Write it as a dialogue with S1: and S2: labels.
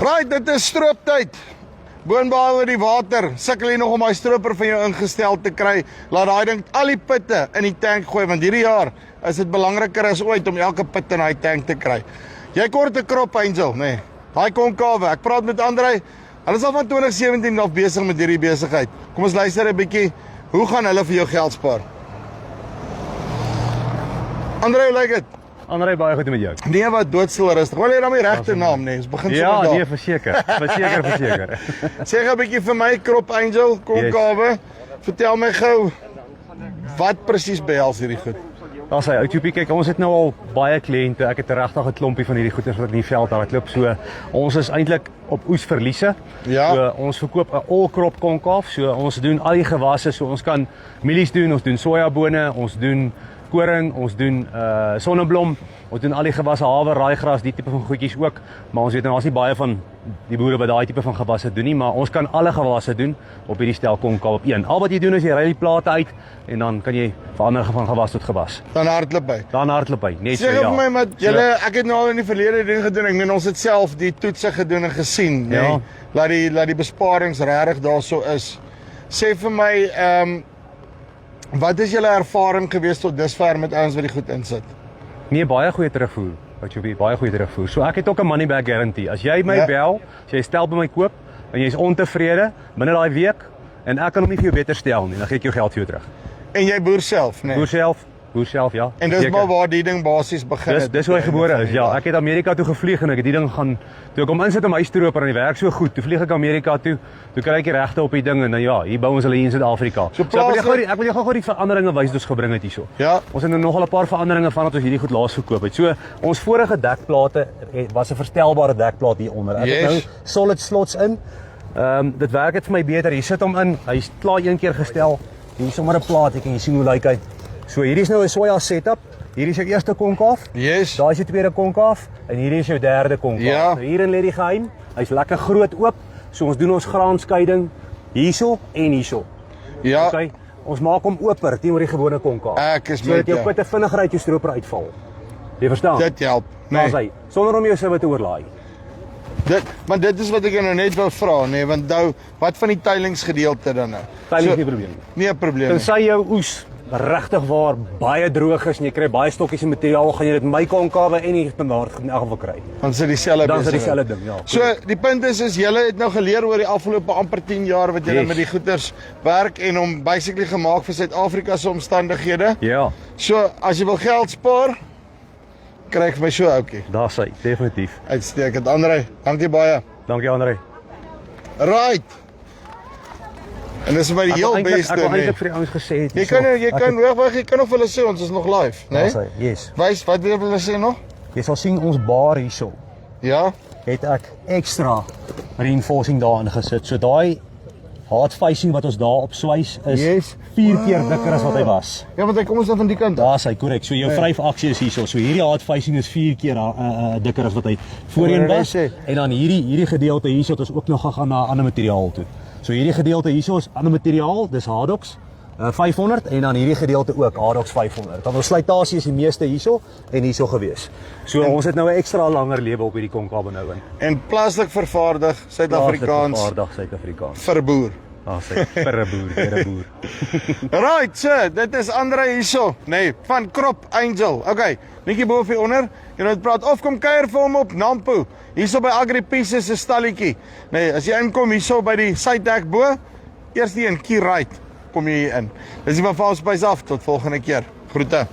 S1: Right, dit is strooptyd. Boonbehalwe die water, sukkel jy nog om die stroper van jou ingestel te kry. Laat daai ding al die pitte in die tank gooi, want hierdie jaar is dit belangriker as ooit om elke pit in die tank te kry. Jy kort 'n Crop Angel, nee. Daai konkawe. Ek praat met Andrei. Hulle is al van 2017 af besig met hierdie besigheid. Kom ons luister 'n bietjie. Hoe gaan hulle vir jou geld spaar? Andrei, hoe lyk dit?
S2: Andrei, baie goed met jou.
S1: Nee, wat doodstil rustig. Wil jy dan my regte naam, nee? Ons begin sommer
S2: Ja,
S1: daar.
S2: nee, verseker. Verseker.
S1: Sê gou 'n bietjie vir my Crop Angel, konkawe. Vertel my gou wat presies behels hierdie goed.
S2: Daar's hy, Outopie, kyk, ons het nou al baie kliënte. Ek het regtig 'n klompie van hierdie goeders wat in die veld hardloop. So ons is eintlik op oesverliese.
S1: Ja.
S2: So ons verkoop 'n all crop konkaaf. So ons doen al die gewasse. So ons kan mielies doen, ons doen sojabone, ons doen koring, ons doen sonneblom, ons doen al die gewasse, haver, raaigras, die tipe van goedjies ook. Maar ons weet nou, daar's nie baie van die boere wat daai tipe van gewasse doen nie, maar ons kan alle gewasse doen op hierdie stel konkaaf op een. Al wat jy doen is jy ry die plate uit en dan kan jy verander van gewas tot gewas.
S1: Dan hardloop hy.
S2: Dan hardloop hy, net so
S1: Sê
S2: ja.
S1: vir my, maar julle, ek het nou al in die verlede ding gedoen. Ek meen ons het self die toetse gedoen en gesien, nê.
S2: Ja.
S1: Laat die besparings regtig daarso is. Sê vir my, wat is julle ervaring gewees tot dusver met ouens wat die goed insit?
S2: Nee, baie goeie terugvoer. Wat jy baie goeie terugvoer. So ek het ook 'n money back guarantee. As jy my bel, as jy stel by my koop en jy is ontevrede binne daai week en ek kan hom nie vir jou beter stel nie, dan gee ek jou geld vir jou terug.
S1: En jy boer self, nê?
S2: Boer self, ja.
S1: En dis maar waar die ding basies begin het.
S2: Dis hoe hy gebore is. Ja, ek het Amerika toe gevlieg en ek het die ding gaan toe ek hom insit om hy stroper en die werk so goed. Toe vlieg ek Amerika toe. Toe kry ek die regte op die ding en dan ja, hier bou ons hulle hier in Suid-Afrika.
S1: So
S2: ek wil jou gou die veranderinge wys wat ons gebring het hierso.
S1: Ja.
S2: Ons het nou nogal 'n paar veranderinge vandat ons hierdie goed laas verkoop het. So ons vorige dekplate was 'n verstelbare dekplaat hier onder. Ek het nou solid slots in. Dit werk dit vir my beter. Hier sit hom in. Hy's klaar een keer gestel. Hier is sommer 'n plaat, ek kan jy sien hoe lyk hy. So hierdie is nou 'n soja setup. Hierdie is jou eerste konkaaf.
S1: Yes.
S2: Daai is jou tweede konkaaf en hierdie is jou derde konkaaf.
S1: Ja.
S2: Nou hierin lê die geheim. Hy's lekker groot oop. So ons doen ons graanskeiding hierso en hierso.
S1: Ja.
S2: Okay. Ons maak hom oper teenoor die gewone konkaaf.
S1: Ek is
S2: sodat
S1: met
S2: jou
S1: jou.
S2: putte vinniger uit jou stroper uitval. Jy verstaan?
S1: Dit help.
S2: Daar's hy. Sonder om jou sewe te oorlaai.
S1: Want dit is wat ek nou net wou vra, nê, want nou wat van die teilingsgedeelte dan nou?
S2: Teiling is nie 'n probleem nie.
S1: Nie 'n probleem nie.
S2: Tensy jou oes regtig waar baie droog is en jy kry baie stokkies en materiaal, gaan jy dit my konkawe en die standaard in elk geval kry.
S1: Dan is dit dieselfde.
S2: Dan is dit dieselfde ding, ja.
S1: So die punt is julle het nou geleer oor die afgelope amper 10 jaar wat julle met die goeders werk en hom basically gemaak vir Suid-Afrika se omstandighede.
S2: Ja.
S1: So as jy wil geld spaar, kry ek vir my so ouetjie.
S2: Daar's hy, definitief.
S1: Uitstekend, Andrei. Dankie baie.
S2: Dankie Andrei.
S1: Right. En dis my die heel beste.
S2: Ek wou eintlik vir die ouens gesê het.
S1: Jy kan jy kan nog vir hulle sê ons is nog live, né?
S2: Daar's hy. Yes.
S1: Wys wat wil hulle sê nog?
S2: Jy sal sien ons bar hierso.
S1: Ja.
S2: Het ek ekstra reinforcing daarin gesit. So daai hard facing wat ons daar op swys is 4 keer dikker as wat hy was.
S1: Ja, want hy kom ons dan van die kant.
S2: Daar's hy, korrek. So jou vryf aksie is hierso. So hierdie hard facing is 4 keer dikker as wat hy voorheen was. En dan hierdie gedeelte hierso het ons ook nog gegaan na 'n ander materiaal toe. So hierdie gedeelte hierso is ander materiaal, dis Hardox 500 en dan hierdie gedeelte ook Hardox 500. Dan ons slytasie is die meeste hierso en hierso gewees. So ons het nou 'n ekstra langer lewe op hierdie konkabe nou in.
S1: En plaaslik vervaardig, Suid-Afrikaans.
S2: Vervaardig Suid-Afrikaans.
S1: Vir boer.
S2: Vir 'n boer.
S1: Right, so, dit is Andrei hierso, nee, van Crop Angel. Okay, netjie bo vir onder. Jy nou praat of kom kuier vir hom op Nampo. Hierso by Agripies se stalletjie. Nee, as jy inkom hierso by die Suiddek bo, eers die een keer right, kom jy hier in. Dis die van Valsbys af tot volgende keer. Groete.